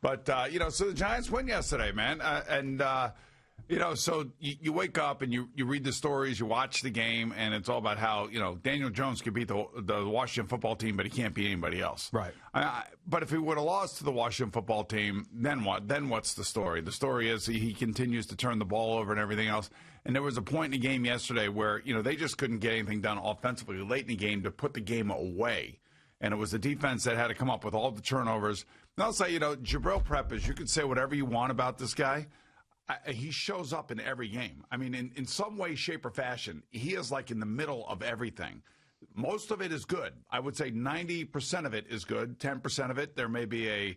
But, so the Giants win yesterday, man. So you wake up and you read the stories, you watch the game, and it's all about how, Daniel Jones could beat the Washington football team, but he can't beat anybody else. Right. But if he would have lost to the Washington football team, then what? Then what's the story? The story is he continues to turn the ball over and everything else. And there was a point in the game yesterday where, they just couldn't get anything done offensively late in the game to put the game away. And it was the defense that had to come up with all the turnovers. And I'll say, Jabril Peppers, you can say whatever you want about this guy. He shows up in every game. I mean, in some way, shape, or fashion, he is like in the middle of everything. Most of it is good. I would say 90% of it is good. 10% of it, there may be a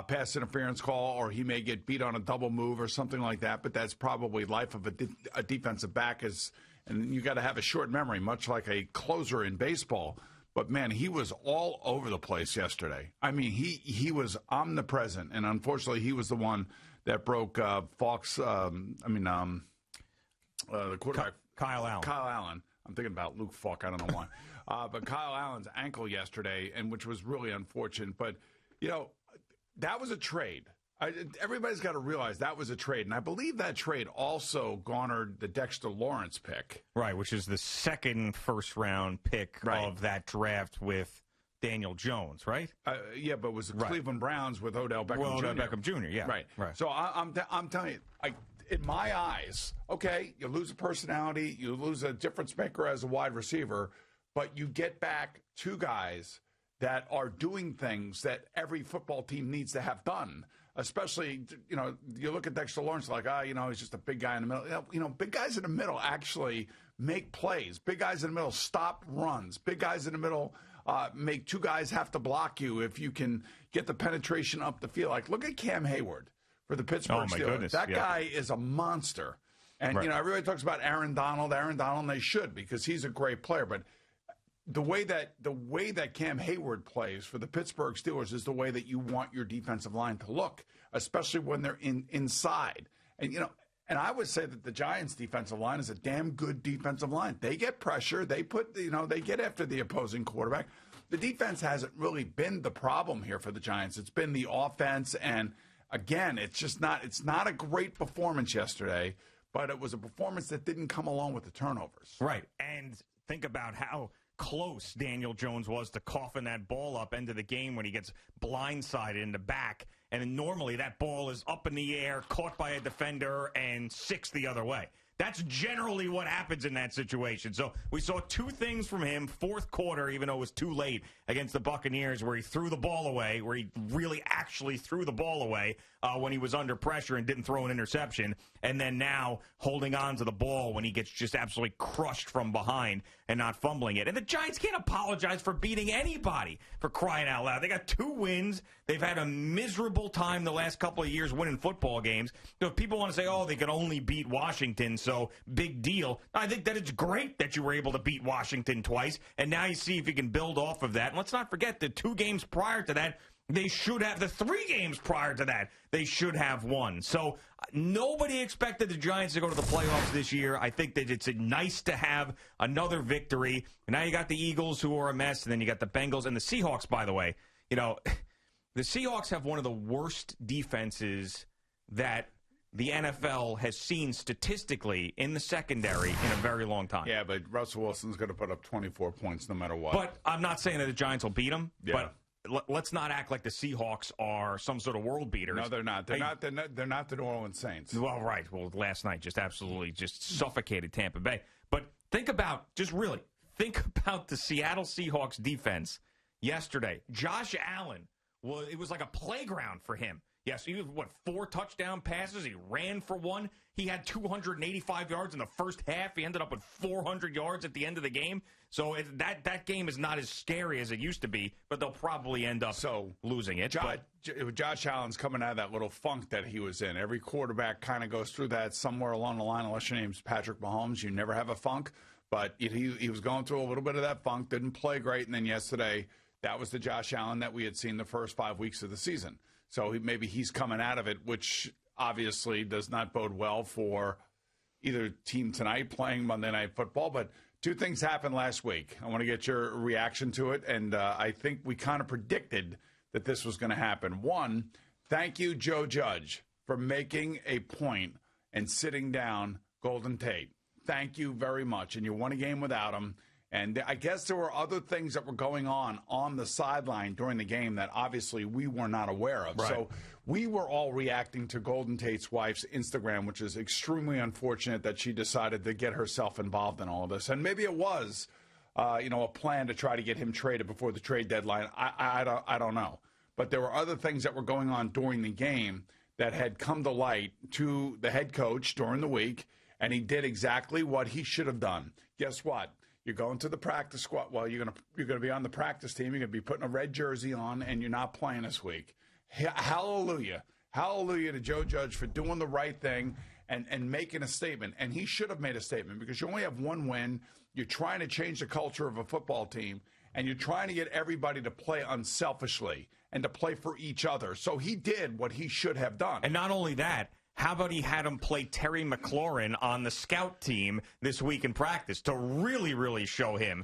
pass interference call, or he may get beat on a double move or something like that. But that's probably life of a defensive back. And you got to have a short memory, much like a closer in baseball. But, man, he was all over the place yesterday. I mean, he was omnipresent, and unfortunately he was the one that broke the quarterback. Kyle Allen. Kyle Allen. I'm thinking about Luke Falk. I don't know why. But Kyle Allen's ankle yesterday, and which was really unfortunate. But, that was a trade. Everybody's got to realize that was a trade. And I believe that trade also garnered the Dexter Lawrence pick. Right, which is the second first-round pick of that draft with Daniel Jones, right? Yeah, but it was the Cleveland Browns with Odell Beckham Jr. Odell Beckham Jr., yeah. Right. So I'm telling you, in my eyes, okay, you lose a personality, you lose a difference maker as a wide receiver, but you get back two guys that are doing things that every football team needs to have done. Especially, you look at Dexter Lawrence like, he's just a big guy in the middle. Big guys in the middle actually make plays. Big guys in the middle stop runs. Big guys in the middle make two guys have to block you if you can get the penetration up the field. Like, look at Cam Hayward for the Pittsburgh Steelers. Goodness. That guy is a monster. And, everybody talks about Aaron Donald, and they should because he's a great player. But the way that Cam Hayward plays for the Pittsburgh Steelers is the way that you want your defensive line to look, especially when they're inside. And and I would say that the Giants' defensive line is a damn good defensive line. They get pressure, they get after the opposing quarterback. The defense hasn't really been the problem here for the Giants. It's been the offense, and again, it's not a great performance yesterday, but it was a performance that didn't come along with the turnovers. Right, and think about how close Daniel Jones was to coughing that ball up into the game when he gets blindsided in the back. And then normally that ball is up in the air, caught by a defender, and 6 the other way. That's generally what happens in that situation. So we saw two things from him, fourth quarter, even though it was too late, against the Buccaneers, where he threw the ball away, where he really actually threw the ball away when he was under pressure and didn't throw an interception. And then now holding on to the ball when he gets just absolutely crushed from behind and not fumbling it. And the Giants can't apologize for beating anybody, for crying out loud. They got 2 wins. They've had a miserable time the last couple of years winning football games. So if people want to say, they could only beat Washington, so big deal. I think that it's great that you were able to beat Washington twice, and now you see if you can build off of that. And let's not forget the 2 games prior to that, they should have, the 3 games prior to that, they should have won. So nobody expected the Giants to go to the playoffs this year. I think that it's nice to have another victory. And now you got the Eagles, who are a mess, and then you got the Bengals and the Seahawks, by the way. The Seahawks have one of the worst defenses that the NFL has seen statistically in the secondary in a very long time. Yeah, but Russell Wilson's going to put up 24 points no matter what. But I'm not saying that the Giants will beat them. Yeah. But let's not act like the Seahawks are some sort of world beaters. No, they're not. They're not the New Orleans Saints. Well, right. Well, last night just absolutely suffocated Tampa Bay. But think about the Seattle Seahawks defense yesterday. Josh Allen, it was like a playground for him. Yes, he was, 4 touchdown passes. He ran for 1. He had 285 yards in the first half. He ended up with 400 yards at the end of the game. So that game is not as scary as it used to be, but they'll probably end up losing it. Josh Allen's coming out of that little funk that he was in. Every quarterback kind of goes through that somewhere along the line, unless your name's Patrick Mahomes. You never have a funk. But he was going through a little bit of that funk, didn't play great. And then yesterday, that was the Josh Allen that we had seen the first 5 weeks of the season. So maybe he's coming out of it, which obviously does not bode well for either team tonight playing Monday Night Football. But 2 things happened last week. I want to get your reaction to it. And I think we kind of predicted that this was going to happen. One, Thank you, Joe Judge, for making a point and sitting down Golden Tate. Thank you very much. And you won a game without him. And I guess there were other things that were going on the sideline during the game that obviously we were not aware of. Right. So we were all reacting to Golden Tate's wife's Instagram, which is extremely unfortunate that she decided to get herself involved in all of this. And maybe it was, a plan to try to get him traded before the trade deadline. I don't know. But there were other things that were going on during the game that had come to light to the head coach during the week, and he did exactly what he should have done. Guess what? You're going to the practice squad. Well, you're gonna be on the practice team. You're gonna be putting a red jersey on, and you're not playing this week. Hallelujah, hallelujah to Joe Judge for doing the right thing and making a statement. And he should have made a statement because you only have one win. You're trying to change the culture of a football team, and you're trying to get everybody to play unselfishly and to play for each other. So he did what he should have done. And not only that, how about he had him play Terry McLaurin on the scout team this week in practice to really, really show him,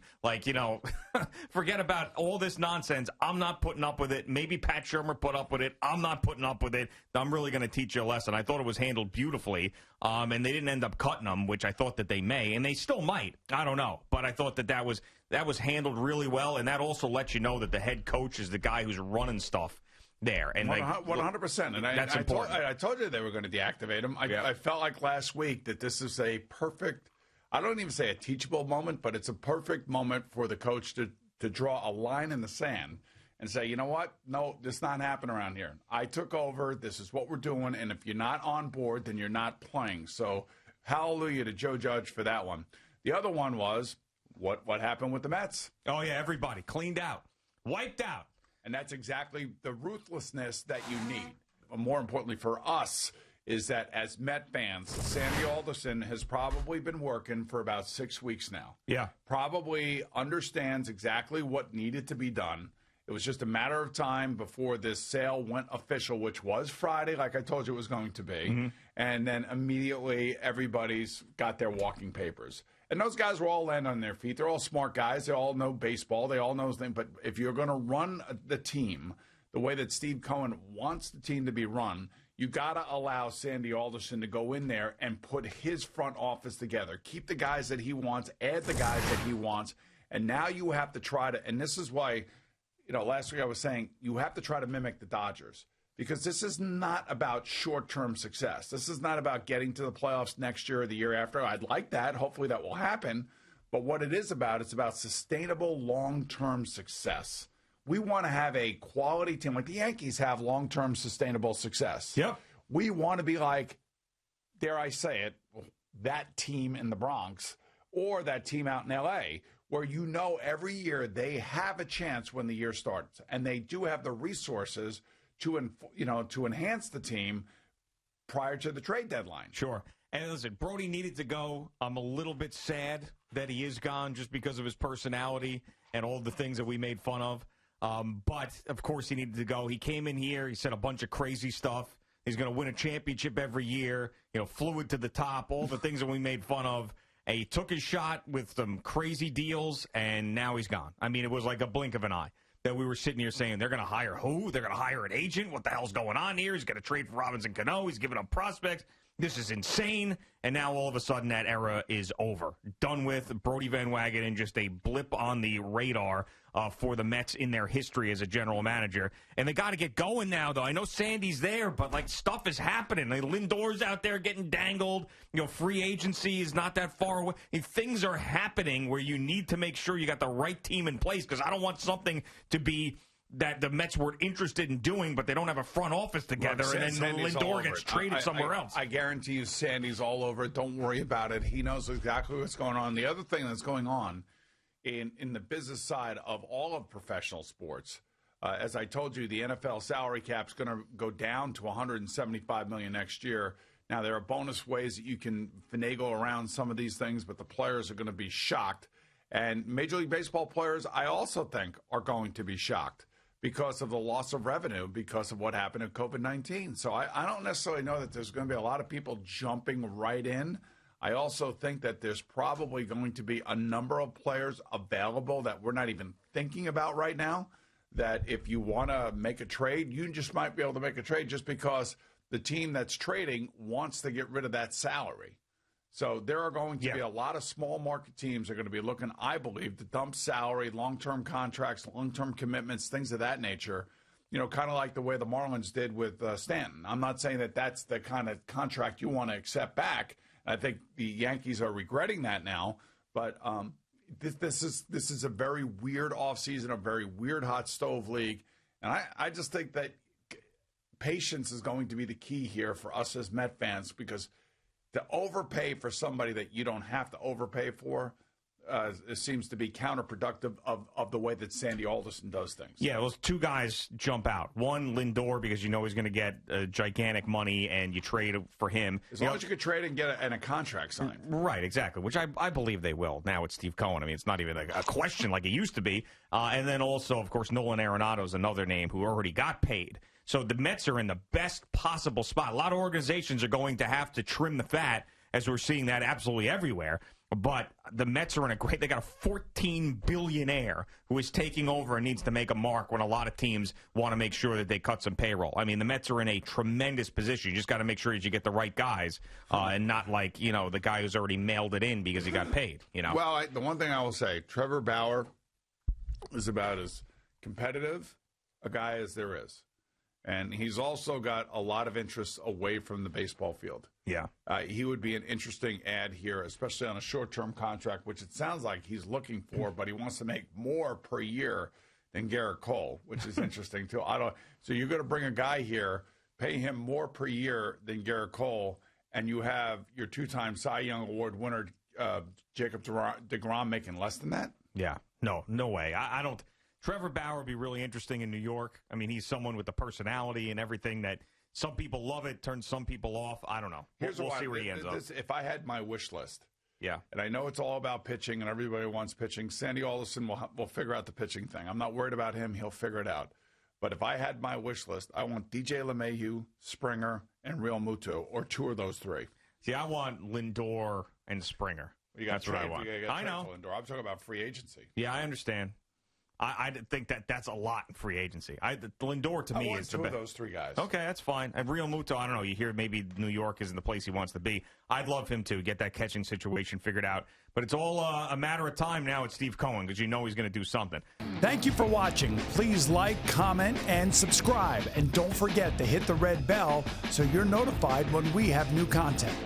forget about all this nonsense. I'm not putting up with it. Maybe Pat Shurmur put up with it. I'm not putting up with it. I'm really going to teach you a lesson. I thought it was handled beautifully, and they didn't end up cutting him, which I thought that they may, and they still might. I don't know. But I thought that was handled really well, and that also lets you know that the head coach is the guy who's running stuff there. And 100%. And that's important. I told you they were going to deactivate him. I felt like last week that this is a perfect, I don't even say a teachable moment, but it's a perfect moment for the coach to draw a line in the sand and say, you know what? No, this is not happening around here. I took over. This is what we're doing. And if you're not on board, then you're not playing. So hallelujah to Joe Judge for that one. The other one was what happened with the Mets. Oh, yeah, everybody cleaned out, wiped out. And that's exactly the ruthlessness that you need. More importantly for us is that as Met fans, Sandy Alderson has probably been working for about 6 weeks now. Yeah. Probably understands exactly what needed to be done. It was just a matter of time before this sale went official, which was Friday, like I told you it was going to be. Mm-hmm. And then immediately everybody's got their walking papers. And those guys were all landing on their feet. They're all smart guys. They all know baseball. They all know things. But if you're going to run the team the way that Steve Cohen wants the team to be run, you got to allow Sandy Alderson to go in there and put his front office together. Keep the guys that he wants, add the guys that he wants. And now you have to try to, and this is why, last week I was saying, you have to try to mimic the Dodgers. Because this is not about short-term success. This is not about getting to the playoffs next year or the year after. I'd like that. Hopefully that will happen. But what it is about, it's about sustainable long-term success. We want to have a quality team. Like the Yankees have long-term sustainable success. Yep. We want to be like, dare I say it, that team in the Bronx or that team out in L.A., where every year they have a chance when the year starts. And they do have the resources to enhance the team prior to the trade deadline. Sure. And listen, Brody needed to go. I'm a little bit sad that he is gone just because of his personality and all the things that we made fun of. But, of course, he needed to go. He came in here. He said a bunch of crazy stuff. He's going to win a championship every year, flew it to the top, all the things that we made fun of. And he took his shot with some crazy deals, and now he's gone. I mean, it was like a blink of an eye. That we were sitting here saying, they're going to hire who? They're going to hire an agent? What the hell's going on here? He's going to trade for Robinson Cano. He's giving up prospects. This is insane. And now all of a sudden that era is over. Done with. Brody Van Wagenen, just a blip on the radar for the Mets in their history as a general manager. And they got to get going now, though. I know Sandy's there, but, stuff is happening. Lindor's out there getting dangled. Free agency is not that far away. Things are happening where you need to make sure you got the right team in place because I don't want something to be that the Mets were interested in doing, but they don't have a front office together, and then Lindor gets traded somewhere else. I guarantee you Sandy's all over it. Don't worry about it. He knows exactly what's going on. The other thing that's going on in the business side of all of professional sports, as I told you, the NFL salary cap is going to go down to $175 million next year. Now, there are bonus ways that you can finagle around some of these things, but the players are going to be shocked. And Major League Baseball players, I also think, are going to be shocked because of the loss of revenue because of what happened in COVID-19. So I don't necessarily know that there's going to be a lot of people jumping right in. I also think that there's probably going to be a number of players available that we're not even thinking about right now that if you want to make a trade, you just might be able to make a trade just because the team that's trading wants to get rid of that salary. So there are going to be a lot of small market teams that are going to be looking, I believe, to dump salary, long-term contracts, long-term commitments, things of that nature, kind of like the way the Marlins did with Stanton. I'm not saying that that's the kind of contract you want to accept back. I think the Yankees are regretting that now, but this is a very weird offseason, a very weird hot stove league, and I just think that patience is going to be the key here for us as Met fans, because to overpay for somebody that you don't have to overpay for it seems to be counterproductive of the way that Sandy Alderson does things. Yeah, those two guys jump out. One, Lindor, because you know he's going to get gigantic money, and you trade for him. As long as you could trade and get a contract signed. Right, exactly, which I believe they will. Now it's Steve Cohen. I mean, it's not even a question like it used to be. And then also, of course, Nolan Arenado is another name who already got paid. So the Mets are in the best possible spot. A lot of organizations are going to have to trim the fat, as we're seeing that absolutely everywhere. But the Mets are they got a $14 billionaire who is taking over and needs to make a mark when a lot of teams want to make sure that they cut some payroll. I mean, the Mets are in a tremendous position. You just got to make sure that you get the right guys and not like, the guy who's already mailed it in because he got paid, Well, the one thing I will say, Trevor Bauer is about as competitive a guy as there is. And he's also got a lot of interests away from the baseball field. Yeah. He would be an interesting add here, especially on a short-term contract, which it sounds like he's looking for, but he wants to make more per year than Garrett Cole, which is interesting, too. So you're going to bring a guy here, pay him more per year than Garrett Cole, and you have your two-time Cy Young Award winner, Jacob deGrom, making less than that? Yeah. No way. I don't. Trevor Bauer would be really interesting in New York. I mean, he's someone with the personality and everything that some people love it, turns some people off. I don't know. We'll see where he ends up. If I had my wish list, yeah, and I know it's all about pitching and everybody wants pitching, Sandy Alderson will figure out the pitching thing. I'm not worried about him. He'll figure it out. But if I had my wish list, I want DJ LeMahieu, Springer, and Real Muto, or two of those three. See, I want Lindor and Springer. That's what I want. I know. Lindor. I'm talking about free agency. Yeah, I understand. I think that's a lot in free agency. Lindor, to me, is the best. Two of those three guys. Okay, that's fine. And Real Muto, I don't know. You hear maybe New York isn't the place he wants to be. I'd love him to get that catching situation figured out. But it's all a matter of time now with Steve Cohen, because you know he's going to do something. Thank you for watching. Please like, comment, and subscribe. And don't forget to hit the red bell so you're notified when we have new content.